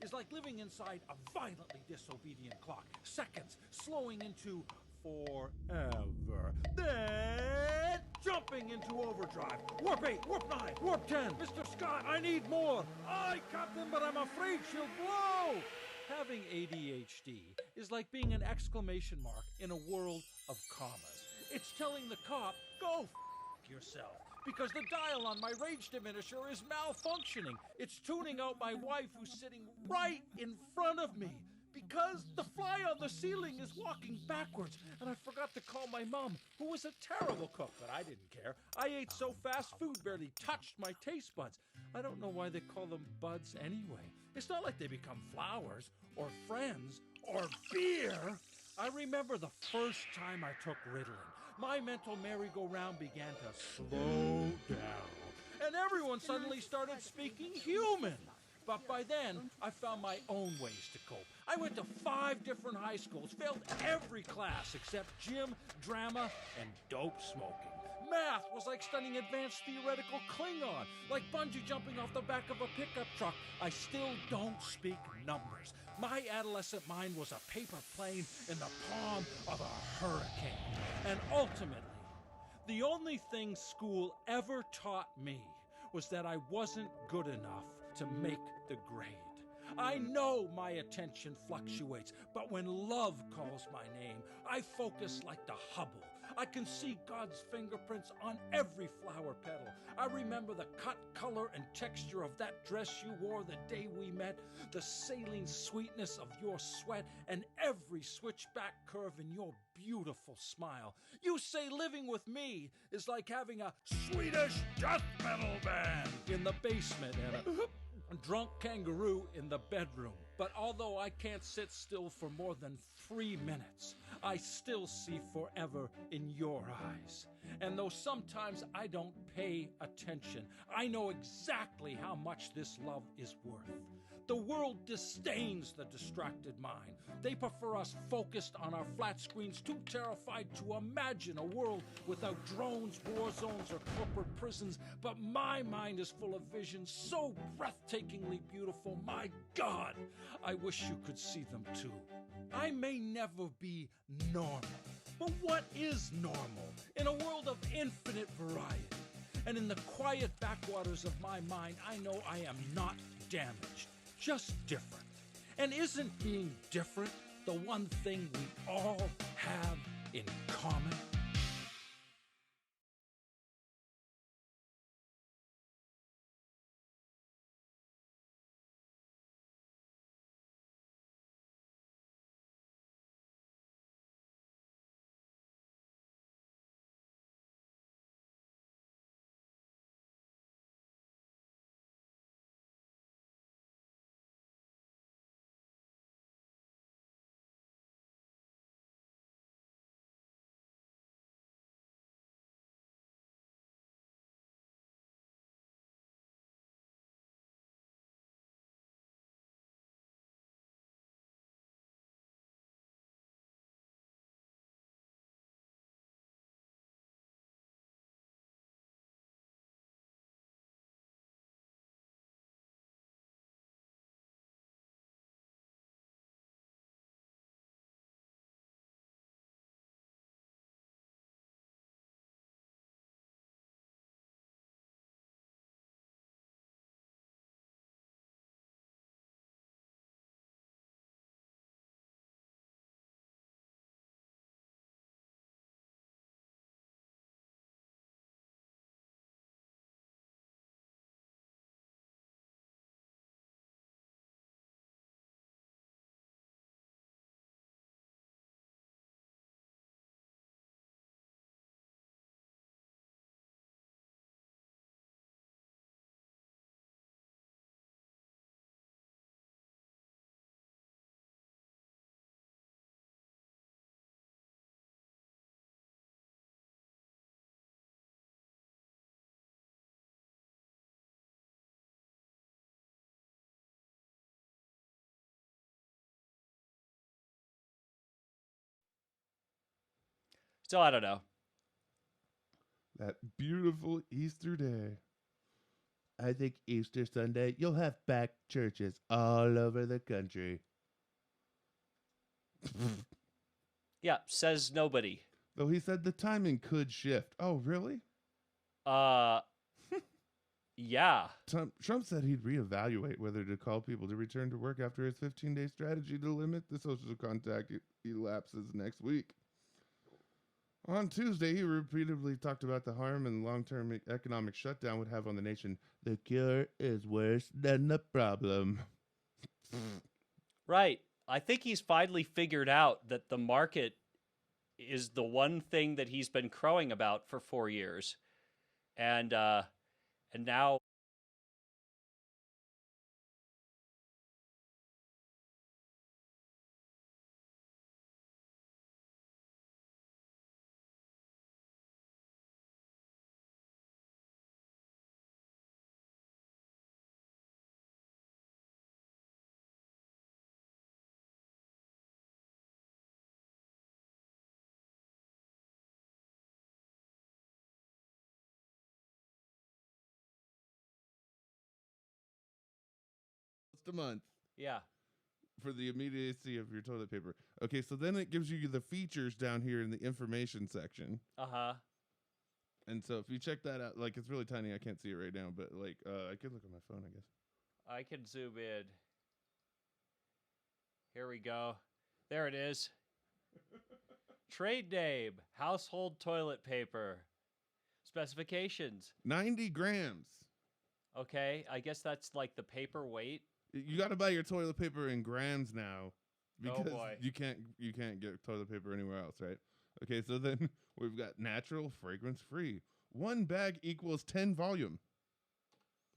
is like living inside a violently disobedient clock. Seconds slowing into forever. Then jumping into overdrive. Warp 8, warp 9, warp 10. Mr. Scott, I need more. Aye, Captain, but I'm afraid she'll blow. Having ADHD is like being an exclamation mark in a world of commas. It's telling the cop, go yourself, because the dial on my rage diminisher is malfunctioning. It's tuning out my wife who's sitting right in front of me, because the fly on the ceiling is walking backwards, and I forgot to call my mom, who was a terrible cook, but I didn't care. I ate so fast, food barely touched my taste buds. I don't know why they call them buds anyway. It's not like they become flowers, or friends, or beer. I remember the first time I took Ritalin. My mental merry-go-round began to slow down, and everyone suddenly started speaking human. But by then, I found my own ways to cope. I went to 5 different high schools, failed every class except gym, drama, and dope smoking. Math was like studying advanced theoretical Klingon, like bungee jumping off the back of a pickup truck. I still don't speak numbers. My adolescent mind was a paper plane in the palm of a hurricane. And ultimately, the only thing school ever taught me was that I wasn't good enough to make the grade. I know my attention fluctuates, but when love calls my name, I focus like the Hubble. I can see God's fingerprints on every flower petal. I remember the cut, color, and texture of that dress you wore the day we met, the saline sweetness of your sweat, and every switchback curve in your beautiful smile. You say living with me is like having a Swedish death metal band in the basement and a drunk kangaroo in the bedroom. But although I can't sit still for more than 3 minutes, I still see forever in your eyes. And though sometimes I don't pay attention, I know exactly how much this love is worth. The world disdains the distracted mind. They prefer us focused on our flat screens, too terrified to imagine a world without drones, war zones, or corporate prisons. But my mind is full of visions so breathtakingly beautiful. My God, I wish you could see them too. I may never be normal, but what is normal in a world of infinite variety? And in the quiet backwaters of my mind, I know I am not damaged, just different. And isn't being different the one thing we all have in common? Still, I don't know. That beautiful Easter day. I think Easter Sunday, you'll have packed churches all over the country. Yeah, says nobody. Though he said the timing could shift. Oh, really? Yeah. Trump said he'd reevaluate whether to call people to return to work after his 15-day strategy to limit the social contact elapses next week. On Tuesday, he repeatedly talked about the harm and long-term economic shutdown would have on the nation. The cure is worse than the problem. Right. I think he's finally figured out that the market is the one thing that he's been crowing about for 4 years. And now Just a month yeah. for the immediacy of your toilet paper. Okay, so then it gives you the features down here in the information section. Uh-huh. And so if you check that out, like it's really tiny, I can't see it right now, but like I could look on my phone, I guess. I can zoom in. Here we go. There it is. Trade name, household toilet paper. Specifications. 90 grams. Okay, I guess that's like the paper weight. You got to buy your toilet paper in grams now because boy. you can't get toilet paper anywhere else, right? Okay, so then we've got natural, fragrance free. 1 bag equals 10 volume.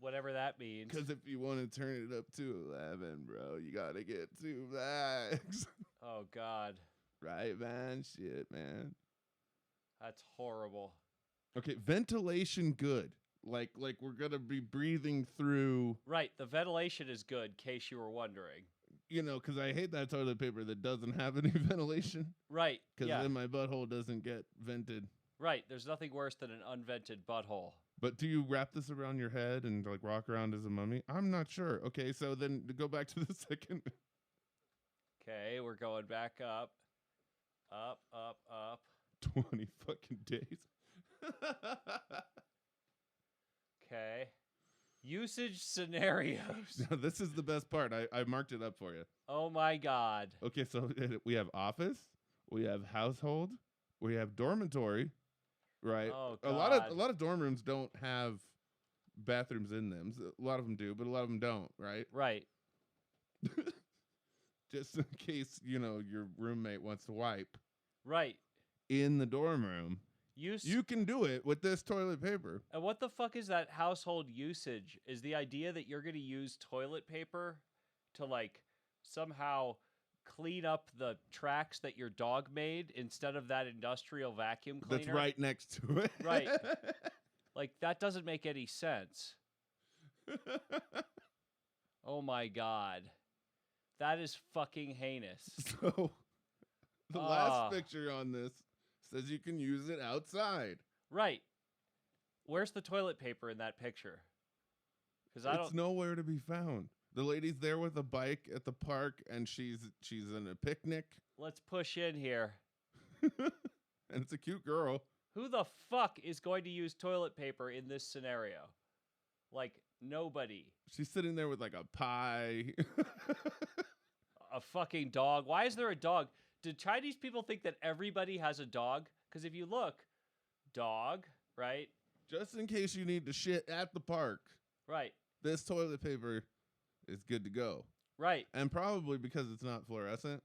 Whatever that means. Because if you want to turn it up to 11, bro, you got to get 2 bags. Oh God. Right, man? Shit, man. That's horrible. Okay, ventilation good. Like we're going to be breathing through. Right, the ventilation is good, in case you were wondering. You know, because I hate that toilet paper that doesn't have any ventilation. Right, Because yeah. then my butthole doesn't get vented. Right, there's nothing worse than an unvented butthole. But do you wrap this around your head and like walk around as a mummy? I'm not sure. Okay, so then to go back to the second. Okay, we're going back up. Up, up, up. 20 fucking days. Okay. Usage scenarios. Now, this is the best part. I marked it up for you. Oh my God. Okay, so we have office, we have household, we have dormitory, right? Oh a lot of dorm rooms don't have bathrooms in them. A lot of them do, but a lot of them don't, right? Right. Just in case, you know, your roommate wants to wipe Right. in the dorm room. You can do it with this toilet paper. And what the fuck is that household usage? Is the idea that you're going to use toilet paper to like somehow clean up the tracks that your dog made instead of that industrial vacuum cleaner? That's right next to it. Right. Like that doesn't make any sense. Oh my God. That is fucking heinous. So the last picture on this says you can use it outside. Right. Where's the toilet paper in that picture? Because It's nowhere to be found. The lady's there with a bike at the park, and she's in a picnic. Let's push in here. And it's a cute girl. Who the fuck is going to use toilet paper in this scenario? Like, nobody. She's sitting there with like a pie. A fucking dog. Why is there a dog? Did Chinese people think that everybody has a dog? Because if you look, dog, right? Just in case you need to shit at the park. Right. This toilet paper is good to go. Right. And probably because it's not fluorescent.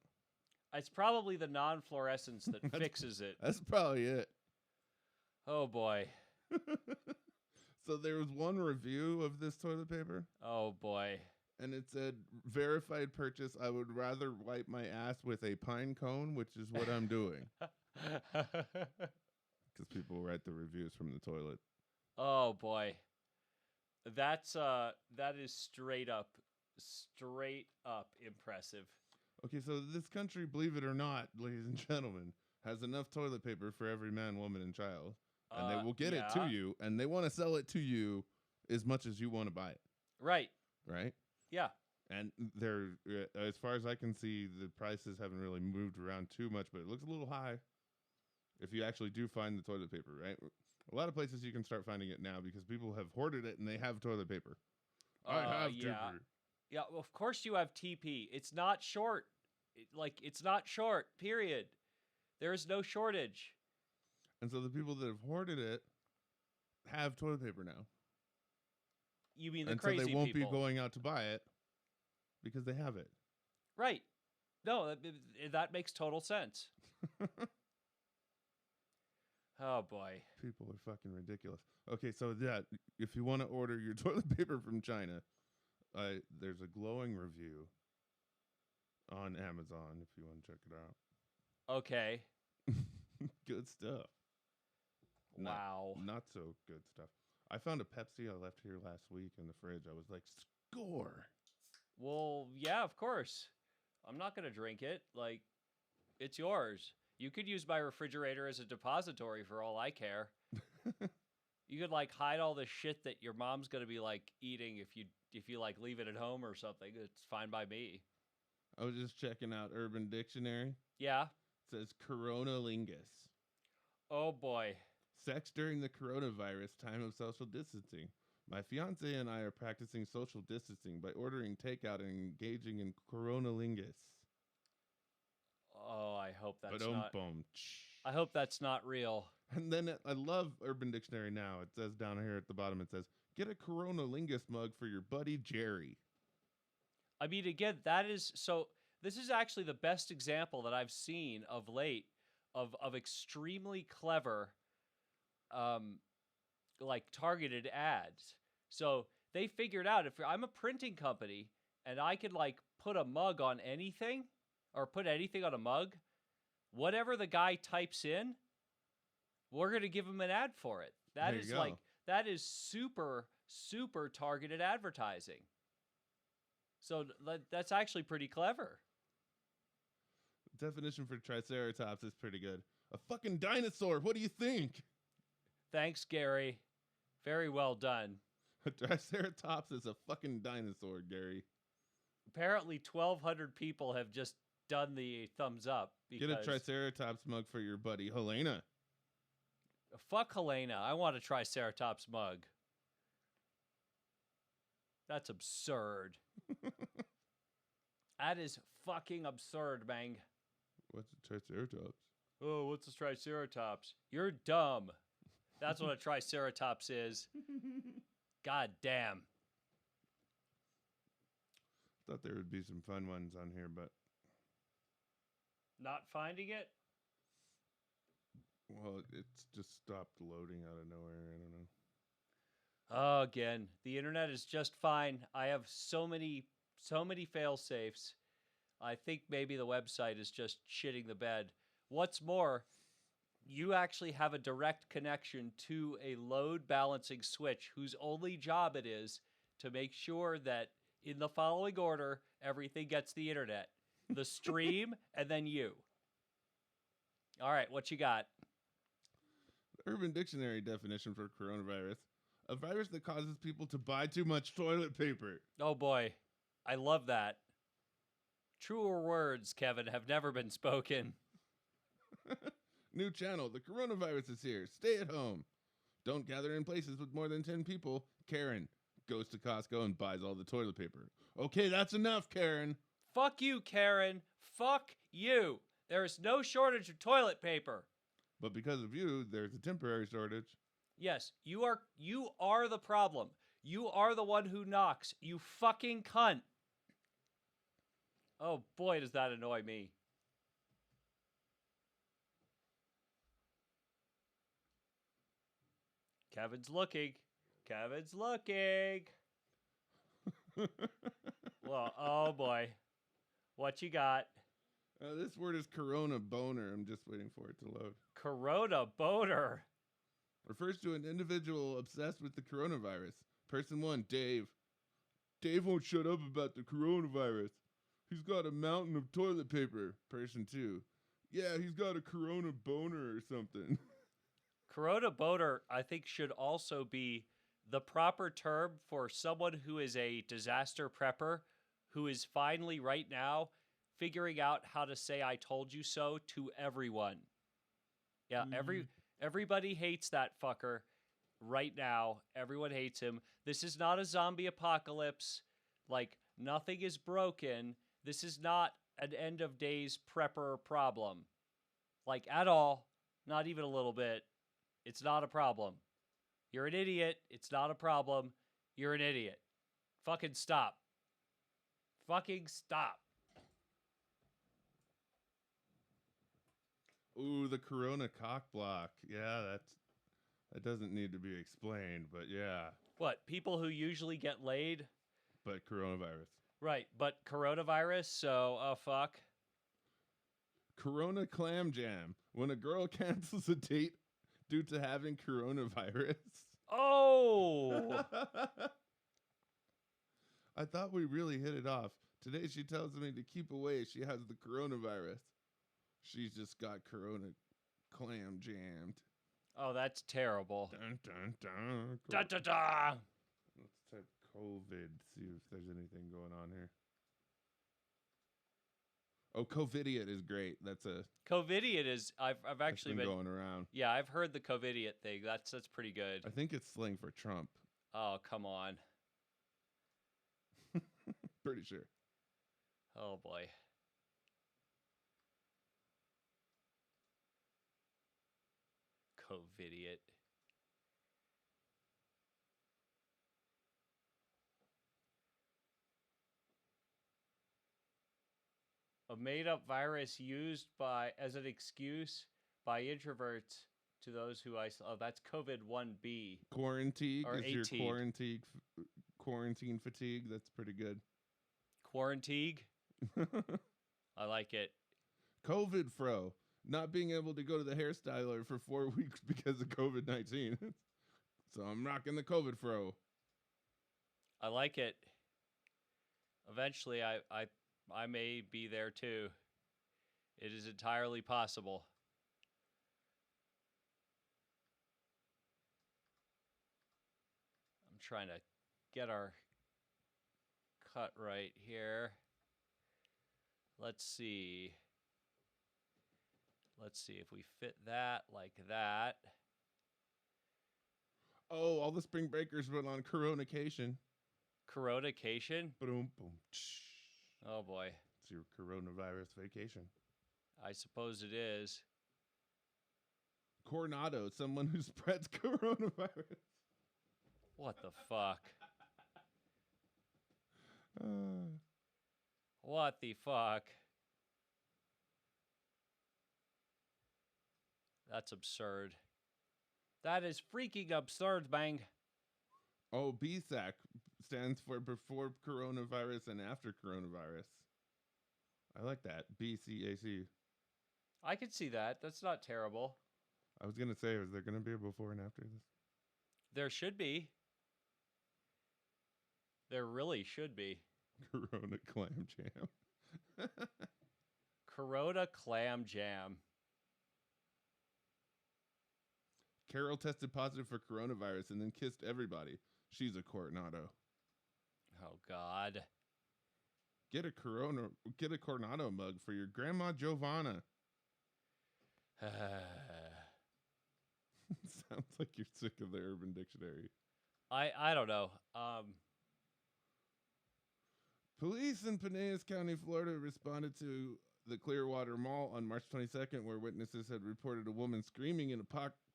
It's probably the non-fluorescence that fixes it. That's probably it. Oh, boy. So there was one review of this toilet paper. Oh, boy. And it said, verified purchase, I would rather wipe my ass with a pine cone, which is what I'm doing. Because people write the reviews from the toilet. Oh, boy. That is straight up impressive. Okay, so this country, believe it or not, ladies and gentlemen, has enough toilet paper for every man, woman, and child. And they will get it to you, and they want to sell it to you as much as you want to buy it, Right. right? Yeah. And they're, as far as I can see, the prices haven't really moved around too much, but it looks a little high if you actually do find the toilet paper, right? A lot of places you can start finding it now because people have hoarded it and they have toilet paper. I have Yeah. paper. Yeah, of course you have TP. It's not short. It's not short, period. There is no shortage. And so the people that have hoarded it have toilet paper now. You mean the And crazy so they won't people. be going out to buy it because they have it. Right. No, that makes total sense. Oh, boy. People are fucking ridiculous. Okay, so yeah, if you want to order your toilet paper from China, there's a glowing review on Amazon if you want to check it out. Okay. Good stuff. Wow. Not so good stuff. I found a Pepsi I left here last week in the fridge. I was like, score. Well, yeah, of course. I'm not going to drink it. Like, it's yours. You could use my refrigerator as a depository for all I care. You could like hide all the shit that your mom's going to be like eating if you like leave it at home or something. It's fine by me. I was just checking out Urban Dictionary. Yeah. It says coronalingus. Oh boy. Sex during the coronavirus time of social distancing. My fiance and I are practicing social distancing by ordering takeout and engaging in coronalingus. Oh, I hope that's Ba-dum not. bum. I hope that's not real. And then I love Urban Dictionary now. It says down here at the bottom, it says, get a coronalingus mug for your buddy Jerry. I mean, again, that is so. This is actually the best example that I've seen of late of extremely clever, like targeted ads. So they figured out if I'm a printing company and I could like put a mug on anything or put anything on a mug, whatever the guy types in, we're gonna give him an ad for it. That There is you go. like that is super targeted advertising. So that's actually pretty clever. Definition for Triceratops is pretty good. A fucking dinosaur. What do you think? Thanks, Gary. Very well done. A Triceratops is a fucking dinosaur, Gary. Apparently, 1,200 people have just done the thumbs up. Because, Get a Triceratops mug for your buddy Helena. fuck Helena. I want a Triceratops mug. That's absurd. That is fucking absurd, man. What's a Triceratops? Oh, what's a Triceratops? You're dumb. That's what a Triceratops is. God damn. Thought there would be some fun ones on here, but Not finding it? well, it's just stopped loading out of nowhere. I don't know. Oh, again, the internet is just fine. I have so many fail safes. I think maybe the website is just shitting the bed. What's more, you actually have a direct connection to a load balancing switch whose only job it is to make sure that in the following order, everything gets the internet. The stream and then you. All right, what you got? Urban Dictionary definition for coronavirus. A virus that causes people to buy too much toilet paper. Oh boy, I love that. Truer words, Kevin, have never been spoken. New channel. The coronavirus is here. Stay at home. Don't gather in places with more than 10 people. Karen goes to Costco and buys all the toilet paper. Okay, that's enough, Karen. Fuck you, Karen. Fuck you. There is no shortage of toilet paper. But because of you, there's a temporary shortage. Yes, you are the problem. You are the one who knocks. You fucking cunt. Oh boy, does that annoy me. Kevin's looking. Kevin's looking. Well, oh boy. What you got? This word is corona boner. I'm just waiting for it to load. Corona boner. Refers to an individual obsessed with the coronavirus. Person 1, Dave. Dave won't shut up about the coronavirus. He's got a mountain of toilet paper. Person 2. Yeah, he's got a corona boner or something. Corona boner, I think, should also be the proper term for someone who is a disaster prepper who is finally right now figuring out how to say I told you so to everyone. Yeah, everybody hates that fucker right now. Everyone hates him. This is not a zombie apocalypse. Like, nothing is broken. This is not an end of days prepper problem. Like, at all. Not even a little bit. It's not a problem. You're an idiot. It's not a problem. You're an idiot. Fucking stop. Fucking stop. Ooh, the Corona cock block. Yeah, that doesn't need to be explained, but yeah. What, people who usually get laid? But coronavirus. Right, but coronavirus, so, fuck. Corona clam jam. When a girl cancels a date due to having coronavirus. Oh! I thought we really hit it off. Today she tells me to keep away. She has the coronavirus. She's just got corona clam jammed. Oh, that's terrible. Dun, dun, dun. Da da da! Let's type COVID, see if there's anything going on here. Oh, COVIDiot is great. That's a COVIDiot is, I've actually been going around. Yeah, I've heard the COVIDiot thing. That's pretty good. I think it's slang for Trump. Oh, come on. Pretty sure. Oh, boy. COVIDiot. A made-up virus used as an excuse by introverts to those who isolate. Oh, that's COVID-1B. Quarantine Or is your 18. quarantine fatigue. That's pretty good. Quarantine. I like it. COVID fro. Not being able to go to the hairstyler for 4 weeks because of COVID-19. So I'm rocking the COVID fro. I like it. Eventually, I may be there too. It is entirely possible. I'm trying to get our cut right here. Let's see. Let's see if we fit that like that. Oh, all the spring breakers went on Coronication. Coronication? Boom, boom. Oh boy. It's your coronavirus vacation. I suppose it is. Coronado, someone who spreads coronavirus. What the fuck? What the fuck? That's absurd. That is freaking absurd, bang. Oh, BSAC stands for before coronavirus and after coronavirus. I like that. BCAC. I could see that. That's not terrible. I was going to say, is there going to be a before and after this? There should be. There really should be. Corona clam jam. Corona clam jam. Carol tested positive for coronavirus and then kissed everybody. She's a Coronado. Oh, God. Get a Coronado mug for your grandma Giovanna. Sounds like you're sick of the Urban Dictionary. I don't know. Police in Pinellas County, Florida, responded to the Clearwater Mall on March 22nd, where witnesses had reported a woman screaming in a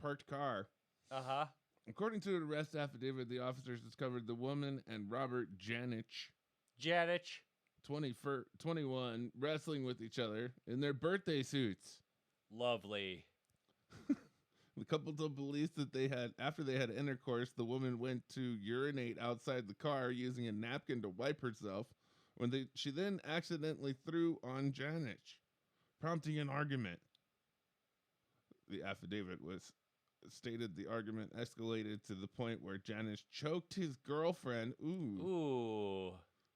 parked car. Uh-huh. According to an arrest affidavit, the officers discovered the woman and Robert Janich, 21, wrestling with each other in their birthday suits. Lovely. The couple told police that after they had intercourse, the woman went to urinate outside the car using a napkin to wipe herself. She then accidentally threw on Janich, prompting an argument. The affidavit stated the argument escalated to the point where Janich choked his girlfriend. Ooh.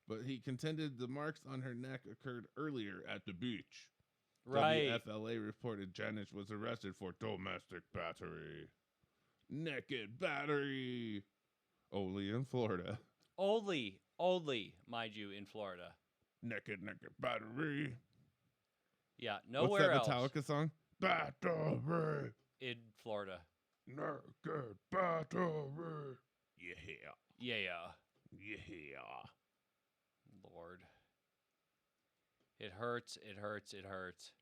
But he contended the marks on her neck occurred earlier at the beach. Right. WFLA reported Janich was arrested for domestic battery. Naked battery. Only in Florida. Only, mind you, in Florida. Naked battery. Yeah, What's nowhere that else Metallica song? Battery. in Florida. Naked battery. Yeah. Yeah, Yeah. Lord. It hurts, it hurts, it hurts.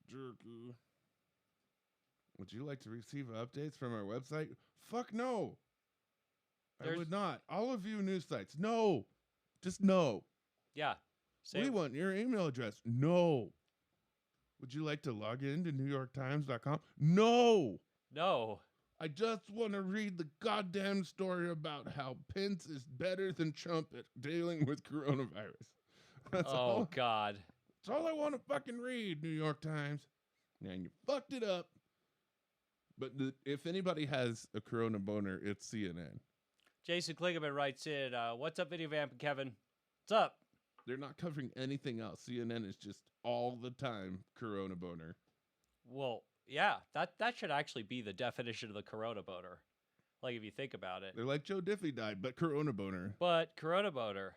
Jerky. Would you like to receive updates from our website? Fuck no. I would not. All of you news sites, no. Just no. Yeah. We want your email address. No. Would you like to log in to NewYorkTimes.com? No. No. I just want to read the goddamn story about how Pence is better than Trump at dealing with coronavirus. Oh, God. That's all I want to fucking read, New York Times. And you fucked it up. But if anybody has a corona boner, it's CNN. Jason Klingerman writes in, what's up, Video Vamp and Kevin? What's up? They're not covering anything else. CNN is just all the time corona boner. Well, yeah, that should actually be the definition of the corona boner. Like, if you think about it. They're like Joe Diffie died, but corona boner. But corona boner.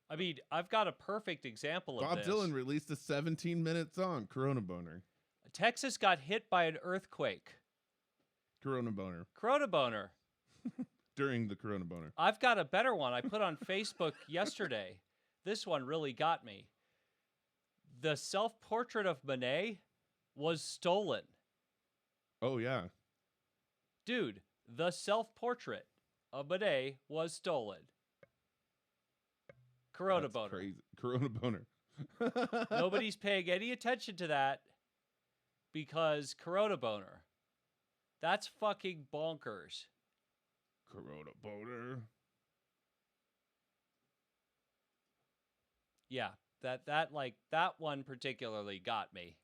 I mean, I've got a perfect example of this. Bob Dylan released a 17-minute song, Corona Boner. Texas got hit by an earthquake. Corona Boner. Corona boner. During the Corona Boner. I've got a better one I put on Facebook yesterday. This one really got me. The self-portrait of Monet was stolen. Oh, yeah. Dude, the self-portrait of Monet was stolen. Corona boner. Crazy. Corona Boner. Nobody's paying any attention to that because Corona boner. That's fucking bonkers. Corona Boner. Yeah, that one particularly got me.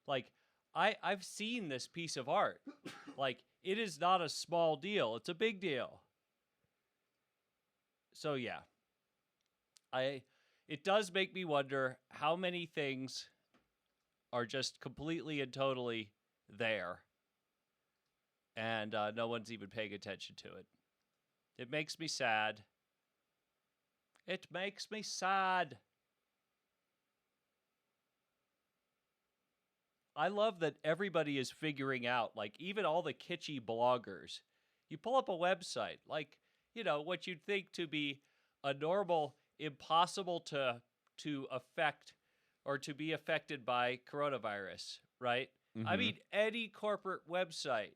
Like, I've seen this piece of art. Like, it is not a small deal. It's a big deal. So yeah. It does make me wonder how many things are just completely and totally there. And no one's even paying attention to it. It makes me sad. It makes me sad. I love that everybody is figuring out, like, even all the kitschy bloggers. You pull up a website, like, you know, what you'd think to be a normal, impossible to affect or to be affected by coronavirus, right? Mm-hmm. I mean, any corporate website.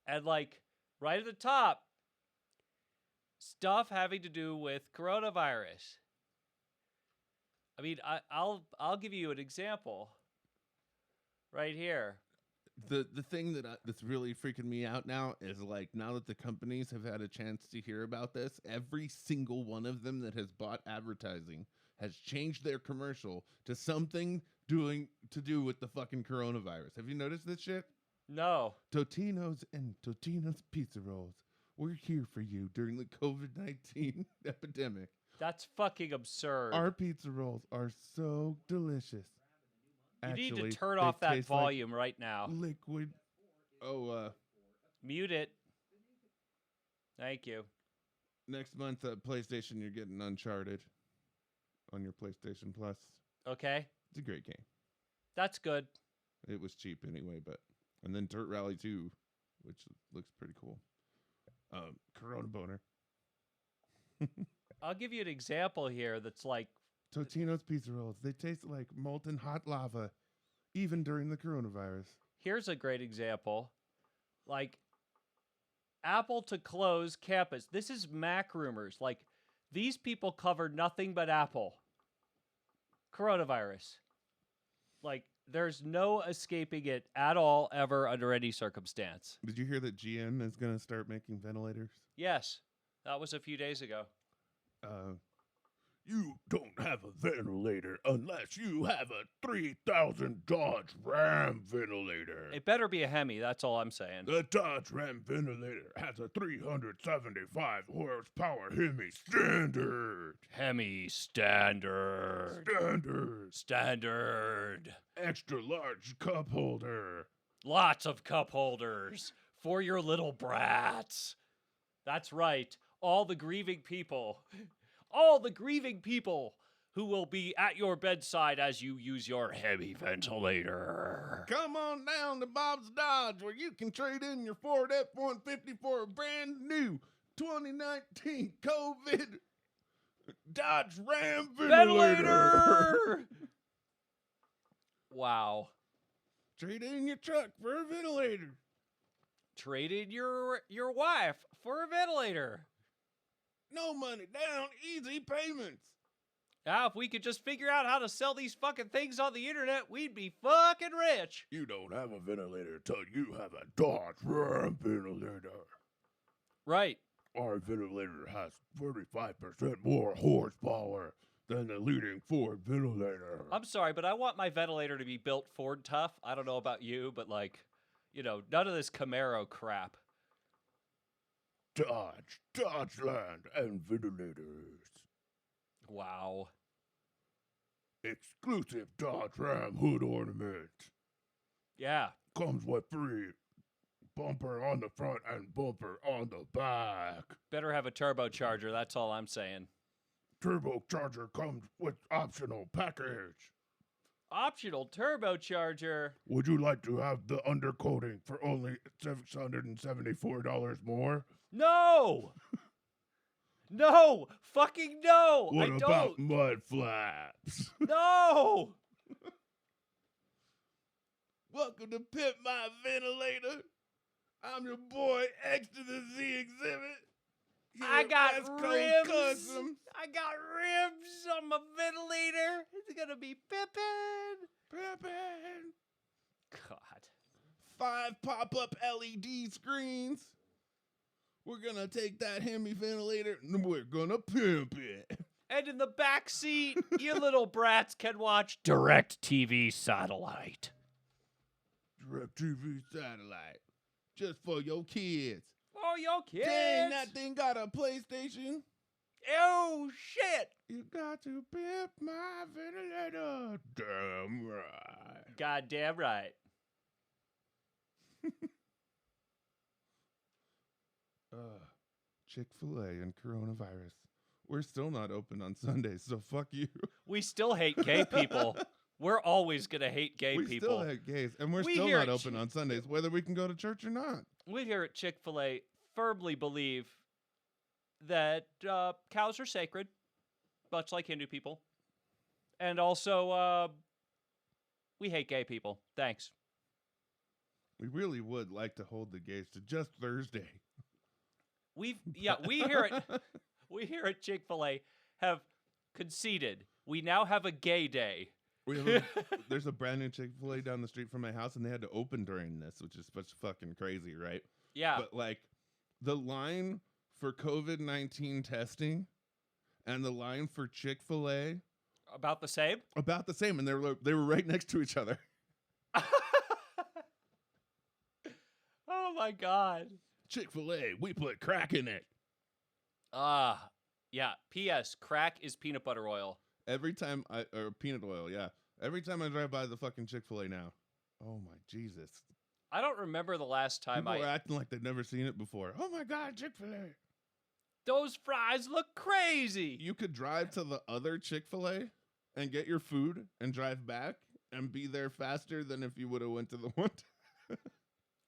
And, like, right at the top, stuff having to do with coronavirus. I mean, I'll give you an example right here. The thing that's really freaking me out now is, like, now that the companies have had a chance to hear about this, every single one of them that has bought advertising has changed their commercial to something to do with the fucking coronavirus. Have you noticed this shit? No. Totino's and Totino's Pizza Rolls. We're here for you during the COVID-19 epidemic. That's fucking absurd. Our pizza rolls are so delicious. You Actually, need to turn they off that taste like volume right now. liquid. Oh, Mute it. Thank you. next month at PlayStation, you're getting Uncharted on your PlayStation Plus. Okay. It's a great game. That's good. It was cheap anyway, and then Dirt Rally 2, which looks pretty cool. Corona Boner. I'll give you an example here that's like... Totino's Pizza Rolls. They taste like molten hot lava, even during the coronavirus. Here's a great example. Like, Apple to close campus. This is Mac rumors. Like, these people cover nothing but Apple. Coronavirus. Like, there's no escaping it at all, ever, under any circumstance. Did you hear that GM is going to start making ventilators? Yes. That was a few days ago. You don't have a ventilator unless you have a 3,000 Dodge Ram ventilator. It better be a Hemi, that's all I'm saying. The Dodge Ram ventilator has a 375 horsepower Hemi standard. Hemi standard. Standard. Standard. Extra large cup holder. Lots of cup holders for your little brats. That's right. All the grieving people. All the grieving people who will be at your bedside as you use your heavy ventilator. Come on down to Bob's Dodge, where you can trade in your Ford F-150 for a brand new 2019 COVID Dodge Ram ventilator. Wow. Trade in your truck for a ventilator. Trade in your wife for a ventilator. No money down, easy payments. Now, if we could just figure out how to sell these fucking things on the internet, we'd be fucking rich. You don't have a ventilator till you have a Dodge Ram ventilator. Right. Our ventilator has 35% more horsepower than the leading Ford ventilator. I'm sorry, but I want my ventilator to be built Ford tough. I don't know about you, but none of this Camaro crap. Dodgeland, and ventilators. Wow. Exclusive Dodge Ram hood ornament. Yeah. Comes with free bumper on the front and bumper on the back. Better have a turbocharger, that's all I'm saying. Turbocharger comes with optional package. Optional turbocharger? Would you like to have the undercoating for only $674 more? No! No! Fucking no! What I about don't! mud flaps? No! Welcome to Pimp My Ventilator. I'm your boy X to the Z Exhibit. I got West Coast ribs. Custom. I got ribs on my ventilator. It's gonna be pippin'. God. 5 pop-up LED screens. We're gonna take that Hemi ventilator and we're gonna pimp it. And in the back seat, you little brats can watch DirecTV satellite. DirecTV satellite. Just for your kids. Oh, your kids. Dang, that thing got a PlayStation. Oh, shit. You got to pimp my ventilator. Damn right. Goddamn right. Chick-fil-A and coronavirus. We're still not open on Sundays, so fuck you. We still hate gay people. We're always going to hate gay We people. still hate gays, and we're We still here not at open on Sundays, whether we can go to church or not. We here at Chick-fil-A firmly believe that cows are sacred, much like Hindu people. And also, we hate gay people. Thanks. We really would like to hold the gays to just Thursday. We here at Chick-fil-A have conceded. We now have a gay day. There's a brand new Chick-fil-A down the street from my house, and they had to open during this, which is such fucking crazy, right? Yeah. But like the line for COVID-19 testing and the line for Chick-fil-A About the same? about the same, and they were right next to each other. Oh my God. Chick-fil-A, we put crack in it. Yeah. P.S. Crack is peanut butter oil. Every time or peanut oil, yeah. Every time I drive by the fucking Chick-fil-A now. Oh my Jesus. I don't remember the last time People are acting like they've never seen it before. Oh my God, Chick-fil-A. Those fries look crazy. You could drive to the other Chick-fil-A and get your food and drive back and be there faster than if you would have went to the one.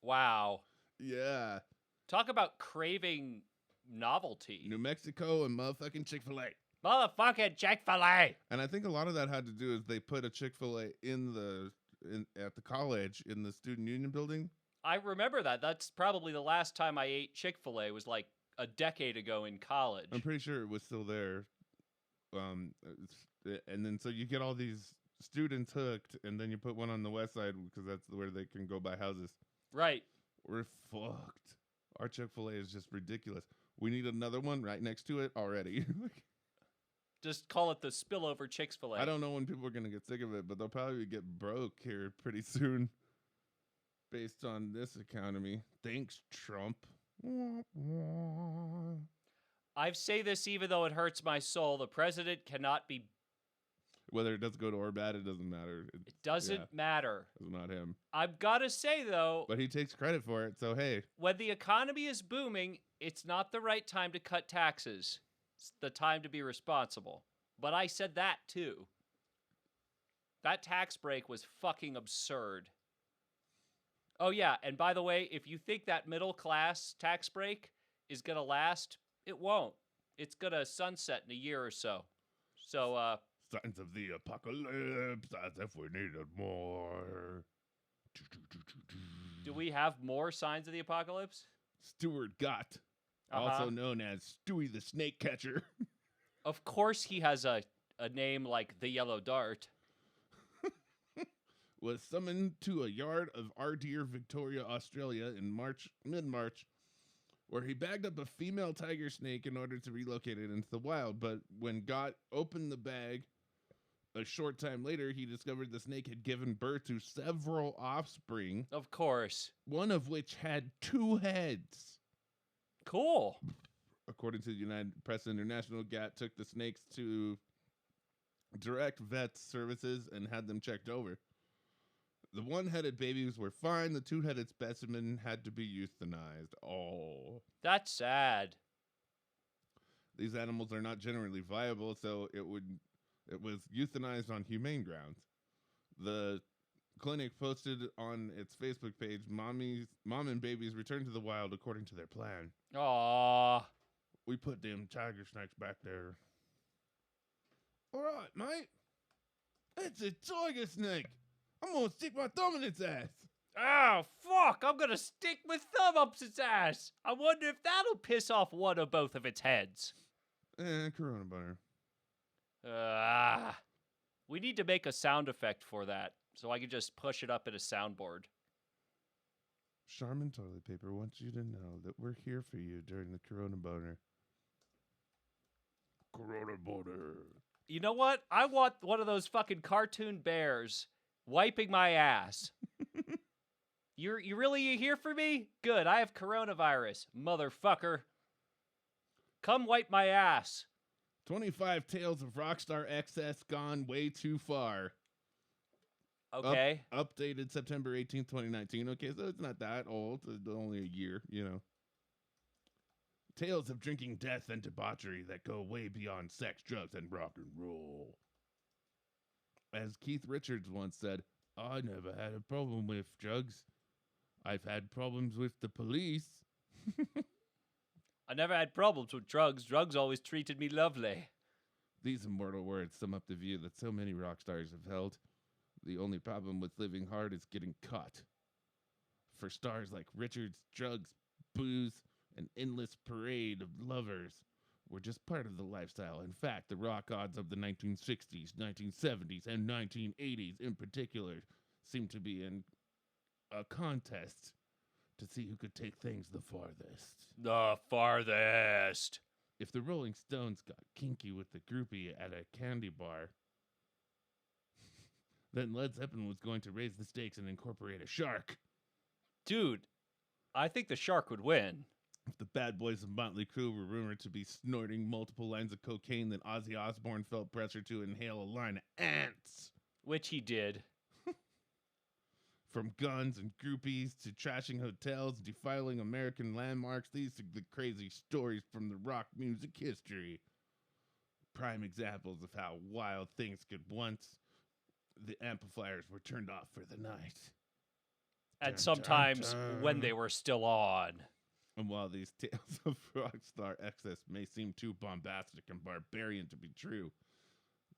Wow. Yeah. Talk about craving novelty. New Mexico and motherfucking Chick-fil-A. Motherfucking Chick-fil-A. And I think a lot of that had to do is they put a Chick-fil-A at the college in the student union building. I remember that. That's probably the last time I ate Chick-fil-A was like a decade ago in college. I'm pretty sure it was still there. And then so you get all these students hooked, and then you put one on the west side because that's where they can go buy houses. Right. We're fucked. Our Chick-fil-A is just ridiculous. We need another one right next to it already. Just call it the spillover Chick-fil-A. I don't know when people are going to get sick of it, but they'll probably get broke here pretty soon based on this economy. Thanks, Trump. I say this even though it hurts my soul. The president cannot be Whether it does good or bad, it doesn't matter. It doesn't matter. It's not him. I've got to say, though, But he takes credit for it, so hey. when the economy is booming, it's not the right time to cut taxes. It's the time to be responsible. But I said that, too. That tax break was fucking absurd. Oh, yeah, and by the way, if you think that middle class tax break is going to last, it won't. It's going to sunset in a year or so. So, Signs of the apocalypse, as if we needed more. do we have more signs of the apocalypse? Stuart Gott, also known as Stewie the Snake Catcher. Of course he has a name like the Yellow Dart. Was summoned to a yard of Ardere, Victoria, Australia in mid-March, where he bagged up a female tiger snake in order to relocate it into the wild. But when Gott opened the bag, a short time later, he discovered the snake had given birth to several offspring. Of course. One of which had 2 heads. Cool. According to the United Press International, Gott took the snakes to direct vet services and had them checked over. The 1-headed babies were fine. The 2-headed specimen had to be euthanized. Oh. That's sad. These animals are not generally viable, so it was euthanized on humane grounds. The clinic posted on its Facebook page, Mom and babies returned to the wild according to their plan. Aww. We put them tiger snakes back there. All right, mate. It's a tiger snake. I'm going to stick my thumb in its ass. Oh, fuck. I'm going to stick my thumb up its ass. I wonder if that'll piss off one or both of its heads. Corona butter. We need to make a sound effect for that so I can just push it up in a soundboard. Charmin Toilet Paper wants you to know that we're here for you during the Corona boner. Corona boner. You know what? I want one of those fucking cartoon bears wiping my ass. You really here for me? Good, I have coronavirus, motherfucker. Come wipe my ass. 25 Tales of Rockstar Excess gone way too far. Okay. Updated September 18th, 2019. Okay, so it's not that old. It's only a year, you know. Tales of drinking death and debauchery that go way beyond sex, drugs, and rock and roll. As Keith Richards once said, I never had a problem with drugs. I've had problems with the police. I never had problems with drugs. Drugs always treated me lovely. These immortal words sum up the view that so many rock stars have held. The only problem with living hard is getting caught. For stars like Richards, drugs, booze, an endless parade of lovers were just part of the lifestyle. In fact, the rock gods of the 1960s, 1970s, and 1980s in particular seemed to be in a contest to see who could take things the farthest. The farthest. If the Rolling Stones got kinky with the groupie at a candy bar, then Led Zeppelin was going to raise the stakes and incorporate a shark. Dude, I think the shark would win. If the bad boys of Motley Crue were rumored to be snorting multiple lines of cocaine, then Ozzy Osbourne felt pressure to inhale a line of ants. Which he did. From guns and groupies to trashing hotels and defiling American landmarks, these are the crazy stories from the rock music history. Prime examples of how wild things could once the amplifiers were turned off for the night. And sometimes when they were still on. And while these tales of rockstar excess may seem too bombastic and barbarian to be true,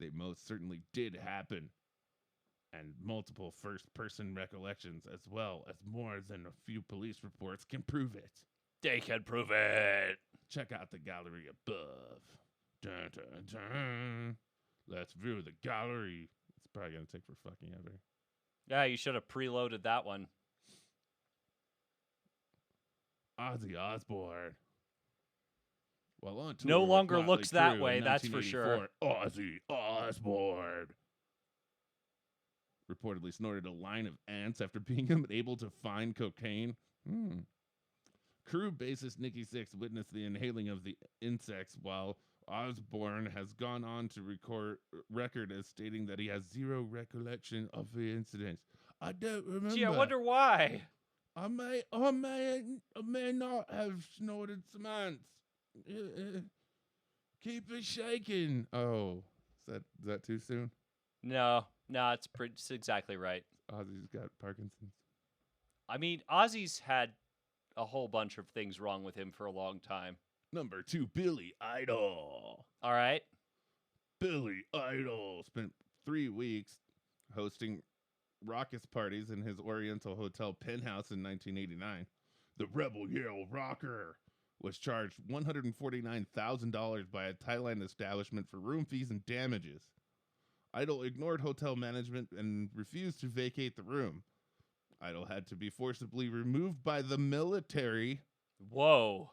they most certainly did happen. And multiple first-person recollections, as well as more than a few police reports, can prove it. They can prove it. Check out the gallery above. Dun, dun, dun. Let's view the gallery. It's probably going to take for fucking ever. Yeah, you should have preloaded that one. Ozzy Osbourne. Well, on tour No with longer Motley looks that Crue way, in that's for sure. 1984, Ozzy Osbourne reportedly snorted a line of ants after being unable to find cocaine. Crew bassist Nikki Sixx witnessed the inhaling of the insects while Osborne has gone on to record as stating that he has zero recollection of the incidents. I don't remember. Gee, I wonder why. I may not have snorted some ants. Keep it shaking. Oh, is that too soon? No, it's exactly right. Ozzy's got Parkinson's. I mean, Ozzy's had a whole bunch of things wrong with him for a long time. Number 2, Billy Idol. All right. Billy Idol spent 3 weeks hosting raucous parties in his Oriental Hotel penthouse in 1989. The Rebel Yell rocker was charged $149,000 by a Thailand establishment for room fees and damages. Idol ignored hotel management and refused to vacate the room. Idol had to be forcibly removed by the military. Whoa.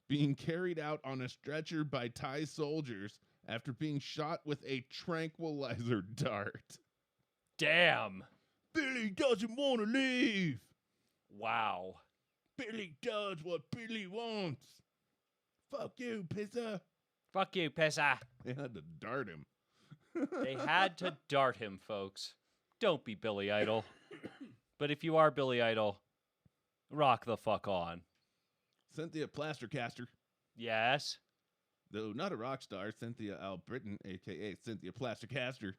Being carried out on a stretcher by Thai soldiers after being shot with a tranquilizer dart. Damn. Billy doesn't want to leave. Wow. Billy does what Billy wants. Fuck you, pisser. Fuck you, Pessa. They had to dart him. They had to dart him, folks. Don't be Billy Idol. But if you are Billy Idol, rock the fuck on. Cynthia Plastercaster. Yes. Though not a rock star, Cynthia Albritton, a.k.a. Cynthia Plastercaster,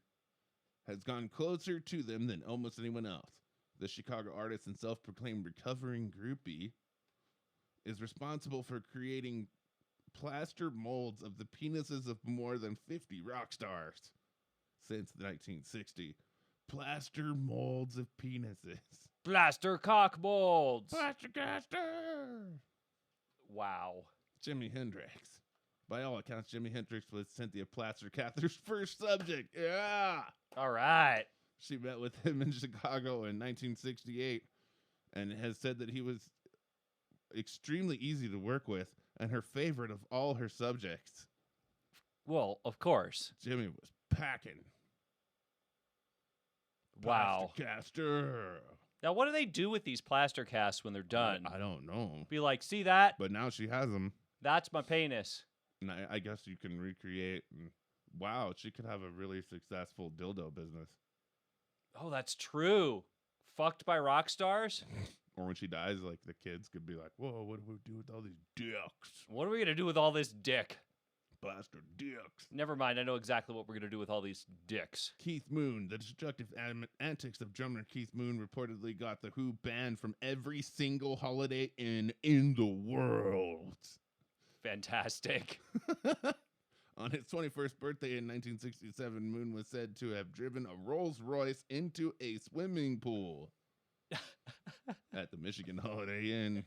has gone closer to them than almost anyone else. The Chicago artist and self-proclaimed recovering groupie is responsible for creating plaster molds of the penises of more than 50 rock stars since 1960. Plaster molds of penises. Blaster cock molds. Plastercaster! Wow. Jimi Hendrix. By all accounts, Jimi Hendrix was Cynthia Plastercaster's first subject. Yeah! All right. She met with him in Chicago in 1968 and has said that he was extremely easy to work with and her favorite of all her subjects. Well, of course. Jimmy was packing. Wow. Plastercaster. Now, what do they do with these plaster casts when they're done? I don't know. Be like, see that? But now she has them. That's my penis. And I guess you can recreate. And wow, she could have a really successful dildo business. Oh, that's true. Fucked by rock stars? Or when she dies, like the kids could be like, whoa, what do we do with all these dicks? What are we going to do with all this dick? Blaster dicks. Never mind. I know exactly what we're going to do with all these dicks. Keith Moon. The destructive antics of drummer Keith Moon reportedly got The Who banned from every single Holiday Inn in the world. Fantastic. On his 21st birthday in 1967, Moon was said to have driven a Rolls Royce into a swimming pool at the Michigan Holiday Inn.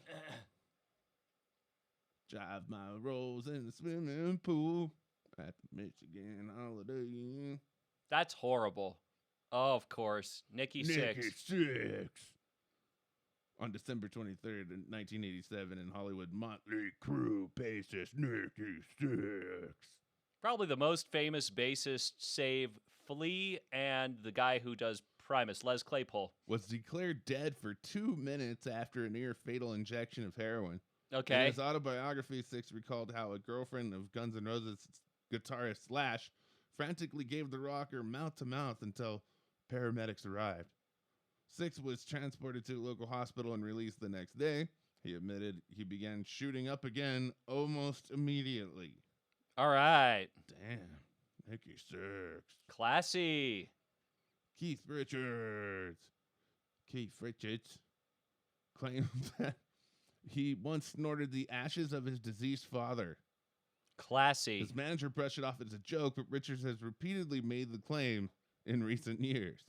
Drive my Rolls in the swimming pool at the Michigan Holiday Inn. That's horrible. Oh, of course. Nikki Sixx. On December 23rd, 1987, in Hollywood, Motley Crue bassist Nikki Sixx. Probably the most famous bassist, save Flea and the guy who does Primus, Les Claypool. Was declared dead for 2 minutes after a near-fatal injection of heroin. Okay. In his autobiography, Sixx recalled how a girlfriend of Guns N' Roses guitarist Slash frantically gave the rocker mouth-to-mouth until paramedics arrived. Sixx was transported to a local hospital and released the next day. He admitted he began shooting up again almost immediately. All right. Damn. Nikki Sixx. Classy. Keith Richards claimed that he once snorted the ashes of his deceased father. Classy. His manager brushed it off as a joke, but Richards has repeatedly made the claim in recent years.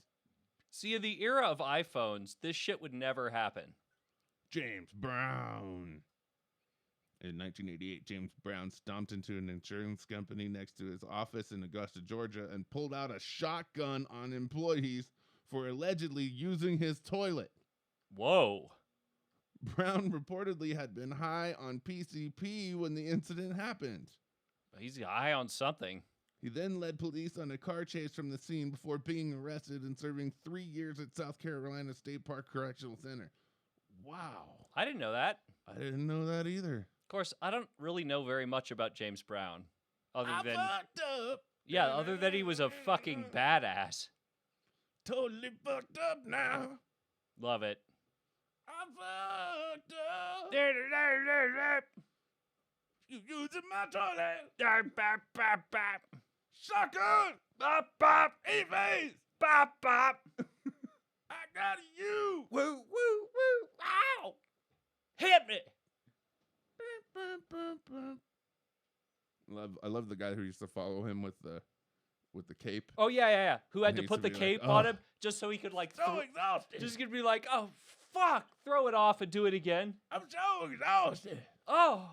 See, in the era of iPhones, this shit would never happen. James Brown. In 1988, James Brown stomped into an insurance company next to his office in Augusta, Georgia, and pulled out a shotgun on employees for allegedly using his toilet. Whoa. Brown reportedly had been high on PCP when the incident happened. He's high on something. He then led police on a car chase from the scene before being arrested and serving 3 years at South Carolina State Park Correctional Center. Wow. I didn't know that. I didn't know that either. Of course, I don't really know very much about James Brown. Other I than fucked up. yeah, other than he was a fucking badass. Totally fucked up now. Love it. I fucked up. You using my toilet. Sucker. Bop bop. E-face. Bop bop. I got you. Woo woo woo. Ow. Hit me. I love the guy who used to follow him with the cape. Oh yeah. Who had And to he put used the to be like, cape on "Oh." him just so he could like So exhausted. just gonna be like, oh fuck, throw it off and do it again. I'm so exhausted. Oh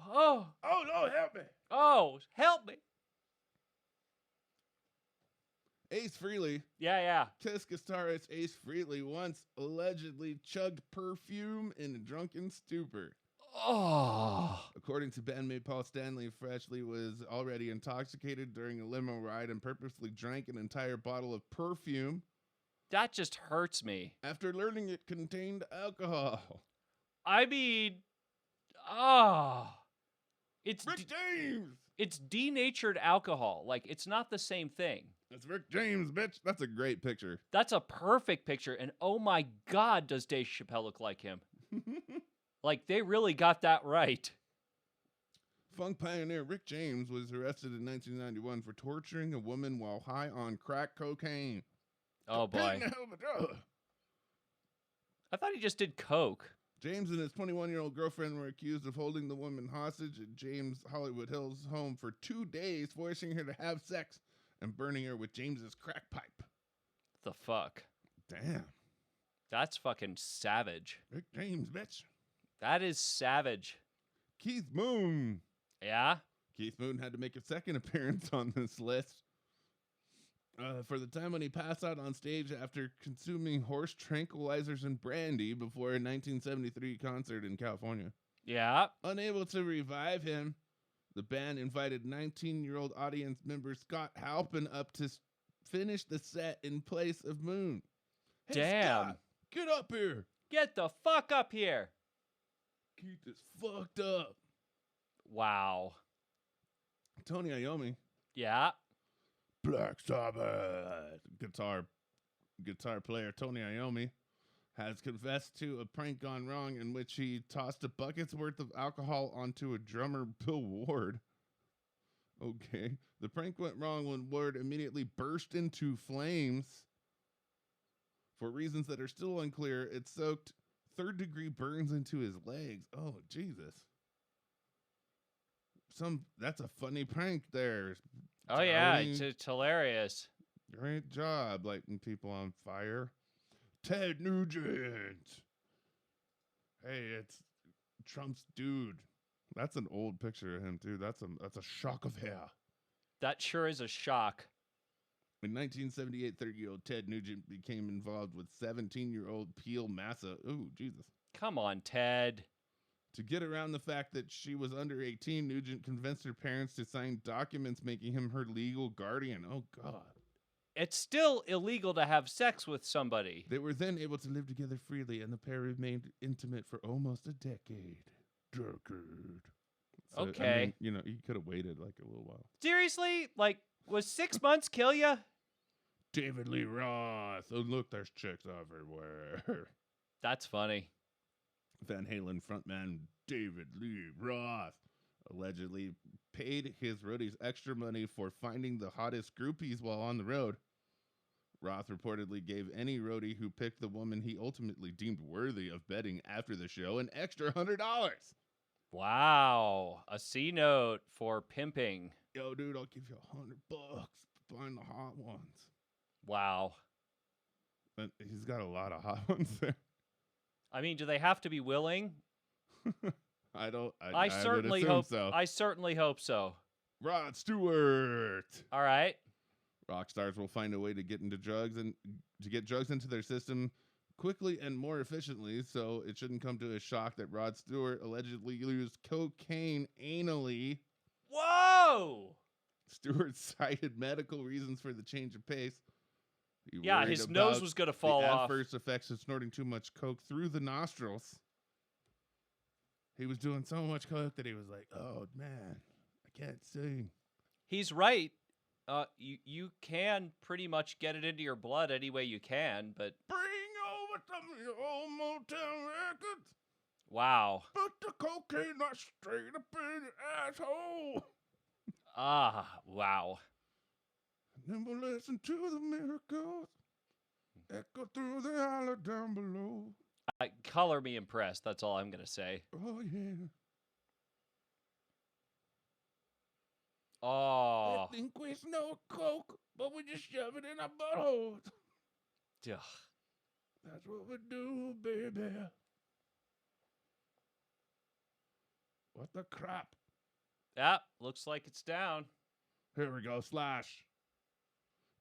Oh Lord, help me. help me. Ace Frehley, Yeah. Kiss guitarist Ace Frehley, once allegedly chugged perfume in a drunken stupor. Oh. According to bandmate Paul Stanley, Frehley was already intoxicated during a limo ride and purposely drank an entire bottle of perfume That just hurts me. after learning it contained alcohol. I mean, it's Rick James! it's denatured alcohol. Like it's not the same thing. That's Rick James, bitch. That's a great picture. That's a perfect picture. And oh my God, does Dave Chappelle look like him? Like they really got that right. Funk pioneer Rick James was arrested in 1991 for torturing a woman while high on crack cocaine. Oh boy. Cocaine, hell of a drug. I thought he just did coke. James and his 21-year-old girlfriend were accused of holding the woman hostage at James Hollywood Hills home for 2 days, forcing her to have sex and burning her with James's crack pipe. The fuck? Damn. That's fucking savage. Rick James, bitch. That is savage. Keith Moon. Yeah? Keith Moon had to make a second appearance on this list. For the time when he passed out on stage after consuming horse tranquilizers and brandy before a 1973 concert in California. Yeah. Unable to revive him, the band invited 19-year-old audience member Scott Halpin up to finish the set in place of Moon. Hey, Damn. Scott, get up here. Get the fuck up here. Keith is fucked up. Wow. Tony Iommi, Yeah. Black Sabbath guitar player Tony Iommi has confessed to a prank gone wrong in which he tossed a bucket's worth of alcohol onto a drummer, Bill Ward. Okay. The prank went wrong when Ward immediately burst into flames. For reasons that are still unclear, it soaked third-degree burns into his legs. Oh, Jesus. That's a funny prank there. Oh yeah, Tony. it's hilarious. Great job lighting people on fire. Ted Nugent. Hey, it's Trump's dude. That's an old picture of him too. That's a shock of hair. That sure is a shock. In 1978, 30-year-old Ted Nugent became involved with 17-year-old Peel Massa. Ooh, Jesus. Come on, Ted. To get around the fact that she was under 18, Nugent convinced her parents to sign documents making him her legal guardian. Oh, God. It's still illegal to have sex with somebody. They were then able to live together freely, and the pair remained intimate for almost a decade. So, Okay. I mean, he could have waited like a little while. Seriously? Like, was 6 months kill ya? David Lee Roth. Oh, look, there's chicks everywhere. That's funny. Van Halen frontman David Lee Roth allegedly paid his roadies extra money for finding the hottest groupies while on the road. Roth reportedly gave any roadie who picked the woman he ultimately deemed worthy of betting after the show an extra $100. Wow. A C note for pimping. Yo, dude, I'll give you $100 to find the hot ones. Wow. But he's got a lot of hot ones there. I mean, do they have to be willing? I certainly would assume hope so. I certainly hope so. Rod Stewart. All right. Rock stars will find a way to get drugs into their system quickly and more efficiently, so it shouldn't come to a shock that Rod Stewart allegedly used cocaine anally. Whoa! Stewart cited medical reasons for the change of pace. He Yeah, worried his nose about was going to fall the off. adverse effects of snorting too much coke through the nostrils. He was doing so much coke that he was like, "Oh man, I can't see." He's right. You can pretty much get it into your blood any way you can, but Bring over some of your old Motown records. wow. Put the cocaine not straight up in your asshole. Wow. And then we'll listen to the miracles echo through the holler down below. Color me impressed. That's all I'm gonna say. Oh, yeah. Oh. I think we snort coke, but we just shove it in our buttholes. Ugh. That's what we do, baby. What the crap? Yeah, looks like it's down. Here we go, Slash.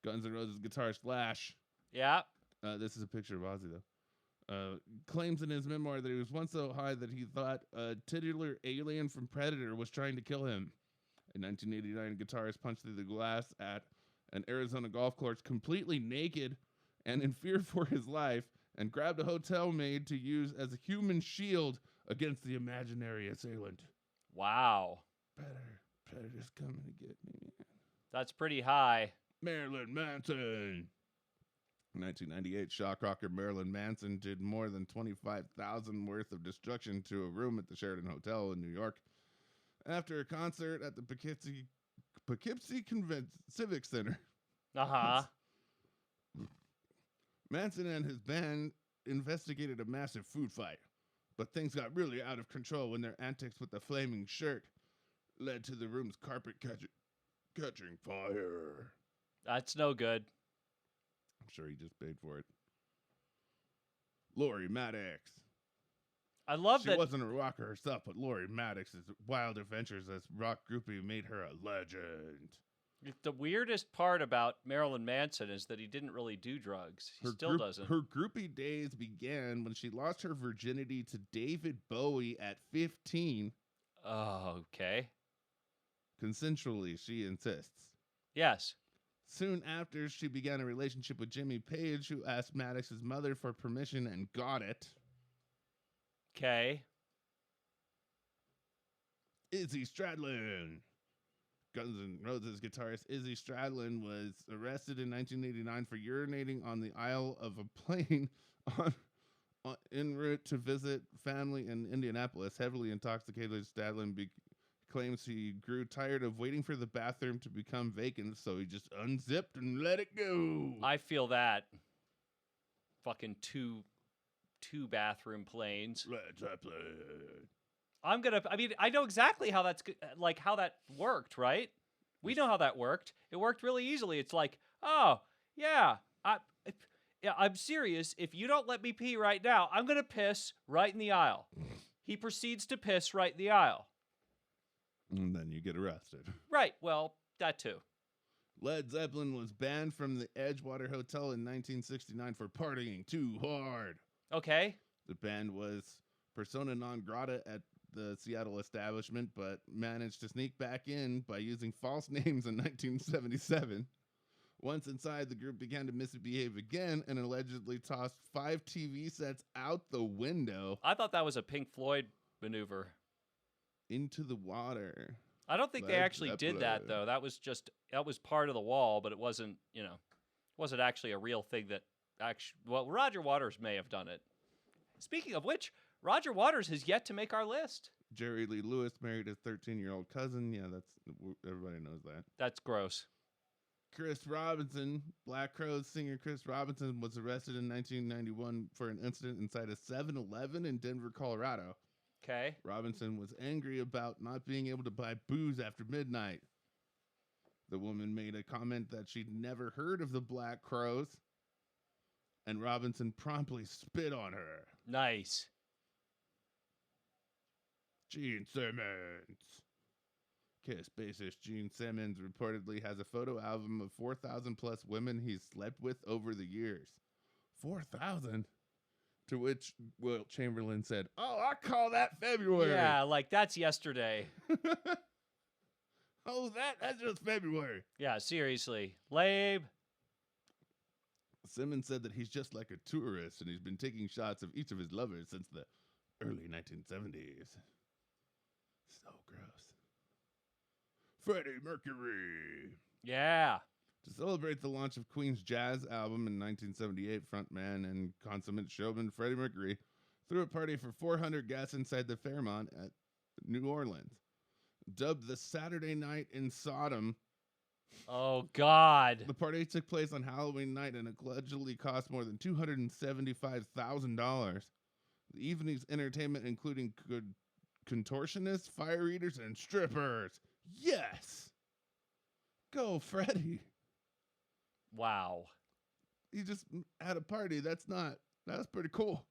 Guns N' Roses guitar Slash. Yeah. This is a picture of Ozzy, though. Claims in his memoir that he was once so high that he thought a titular alien from Predator was trying to kill him. In 1989, a guitarist punched through the glass at an Arizona golf course completely naked and in fear for his life, and grabbed a hotel maid to use as a human shield against the imaginary assailant. Wow. Predator's coming to get me, man. That's pretty high. Marilyn Manson. In 1998, shock rocker Marilyn Manson did more than $25,000 worth of destruction to a room at the Sheraton Hotel in New York after a concert at the Poughkeepsie Civic Center. Uh-huh. Manson and his band investigated a massive food fight, but things got really out of control when their antics with the flaming shirt led to the room's carpet catching fire. That's no good. I'm sure he just paid for it. Lori Maddox. I love She that. wasn't a rocker herself, but Lori Maddox's wild adventures as rock groupie made her a legend. The weirdest part about Marilyn Manson is that he didn't really do drugs. He still doesn't. Her groupie days began when she lost her virginity to David Bowie at 15. Oh, okay. Consensually, she insists. Yes. Soon after, she began a relationship with Jimmy Page, who asked Maddox's mother for permission and got it. Okay. Izzy Stradlin. Guns N' Roses guitarist Izzy Stradlin was arrested in 1989 for urinating on the aisle of a plane en route to visit family in Indianapolis. Heavily intoxicated, Stradlin claims he grew tired of waiting for the bathroom to become vacant, so he just unzipped and let it go. I feel that. Fucking two bathroom planes. Led Zeppelin. I know exactly how how that worked, right? We know how that worked. It worked really easily. It's like, oh, yeah, I'm serious. If you don't let me pee right now, I'm going to piss right in the aisle. He proceeds to piss right in the aisle. And then you get arrested. Right, well, that too. Led Zeppelin was banned from the Edgewater Hotel in 1969 for partying too hard. Okay. The band was persona non grata at the Seattle establishment, but managed to sneak back in by using false names in 1977. Once inside, the group began to misbehave again and allegedly tossed 5 TV sets out the window. I thought that was a Pink Floyd maneuver. Into the water. I don't think they actually did that, though. That was part of the wall, but it wasn't actually a real thing that Roger Waters may have done it. Speaking of which, Roger Waters has yet to make our list. Jerry Lee Lewis married his 13-year-old cousin. Yeah, everybody knows that. That's gross. Chris Robinson, Black Crowes singer Chris Robinson, was arrested in 1991 for an incident inside a 7-Eleven in Denver, Colorado. Okay. Robinson was angry about not being able to buy booze after midnight. The woman made a comment that she'd never heard of the Black Crowes, and Robinson promptly spit on her. Nice. Gene Simmons. Kiss bassist Gene Simmons reportedly has a photo album of 4,000 plus women he's slept with over the years. 4,000? To which Wilt Chamberlain said, "Oh, I call that February." Yeah, like that's yesterday. Oh, that's just February. Yeah, seriously. Lame. Simmons said that he's just like a tourist and he's been taking shots of each of his lovers since the early 1970s. So gross. Freddie Mercury. Yeah. To celebrate the launch of Queen's jazz album in 1978, frontman and consummate showman Freddie Mercury threw a party for 400 guests inside the Fairmont at New Orleans. Dubbed the Saturday Night in Sodom, Oh, God. the party took place on Halloween night and allegedly cost more than $275,000. The evening's entertainment including contortionists, fire eaters, and strippers. Yes! Go, Freddie. Wow. He just had a party. That's pretty cool.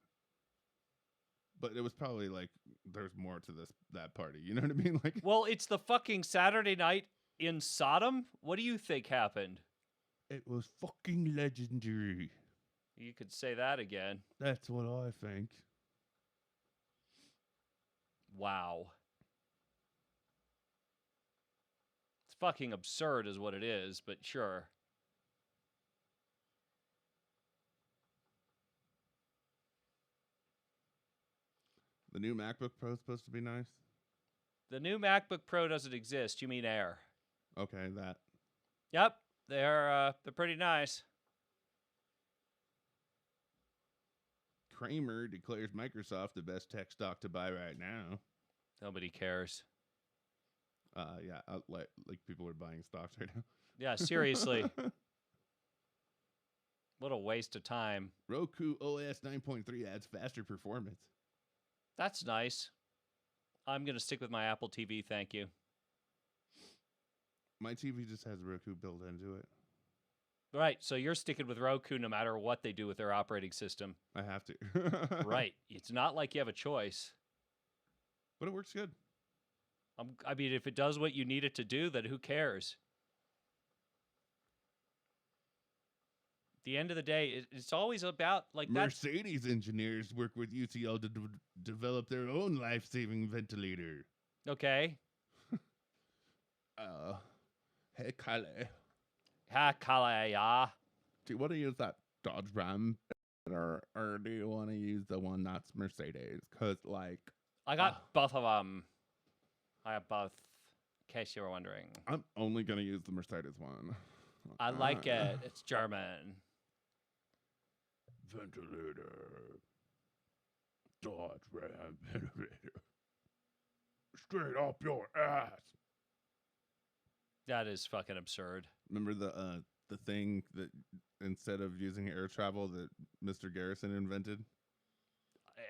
But it was probably like there's more to that party. You know what I mean? Like, Well, it's the fucking Saturday night in Sodom. What do you think happened? it was fucking legendary. You could say that again. That's what I think. Wow. It's fucking absurd is what it is, but sure. The new MacBook Pro is supposed to be nice. The new MacBook Pro doesn't exist. You mean Air? Okay, that. Yep, they're pretty nice. Kramer declares Microsoft the best tech stock to buy right now. Nobody cares. Yeah, like people are buying stocks right now. Yeah, seriously. What a waste of time. Roku OS 9.3 adds faster performance. That's nice. I'm going to stick with my Apple TV, thank you. My TV just has Roku built into it. Right, so you're sticking with Roku no matter what they do with their operating system. I have to. Right. It's not like you have a choice. But it works good. I mean, if it does what you need it to do, then who cares? At the end of the day, it's always about like that. Mercedes engineers work with UCL to develop their own life-saving ventilator. Okay. Hey, Kylie. Ha, Kalaya. Do you want to use that Dodge Ram, or do you want to use the one that's Mercedes? Because, like, I got both of them. I have both, in case you were wondering. I'm only going to use the Mercedes one. I like it. It's German. Ventilator. Dodge Ram ventilator. Straight up your ass. That is fucking absurd. Remember the thing that instead of using air travel that Mr. Garrison invented?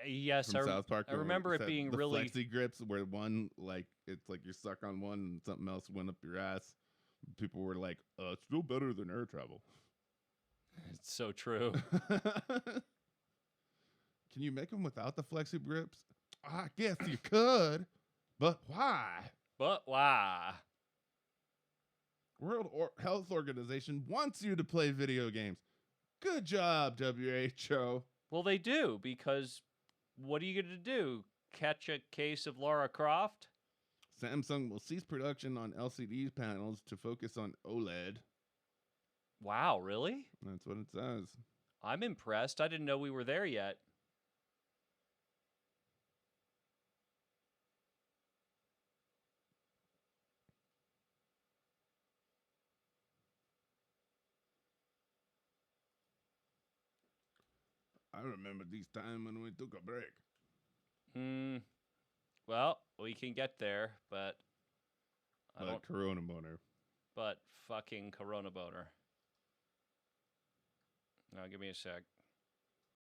Yes, From South Park. I remember it being the really flexi grips where one, like, it's like you're stuck on one and something else went up your ass. People were like, it's still better than air travel. It's so true. Can you make them without the flexi grips? I guess you could, but why? But why? Health Organization wants you to play video games. Good job, WHO. Well, they do, because what are you going to do? Catch a case of Lara Croft? Samsung will cease production on LCD panels to focus on OLED. Wow, really? That's what it says. I'm impressed. I didn't know we were there yet. I remember this time when we took a break. Well, we can get there, but I don't. Corona boner. But fucking Corona boner. Now, give me a sec.